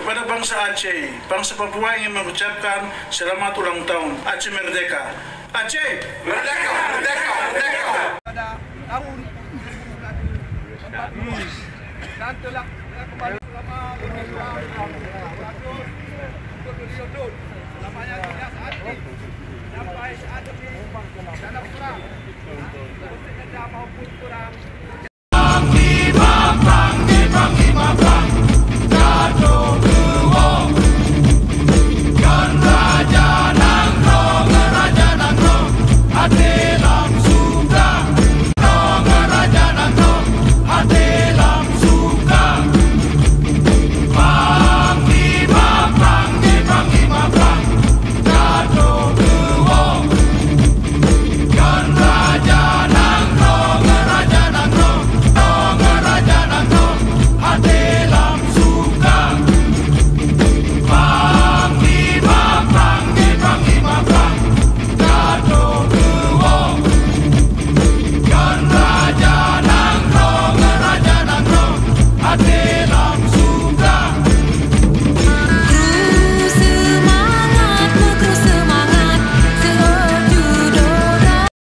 kepada bangsa Aceh, bangsa Papua ingin mengucapkan selamat ulang tahun Aceh Merdeka. Aceh Merdeka, merdeka, merdeka. Pada tahun 2014 dan telah kembali selama 5 tahun untuk beliau selamanya tidak saat sampai saat ini dalam perang, maupun perang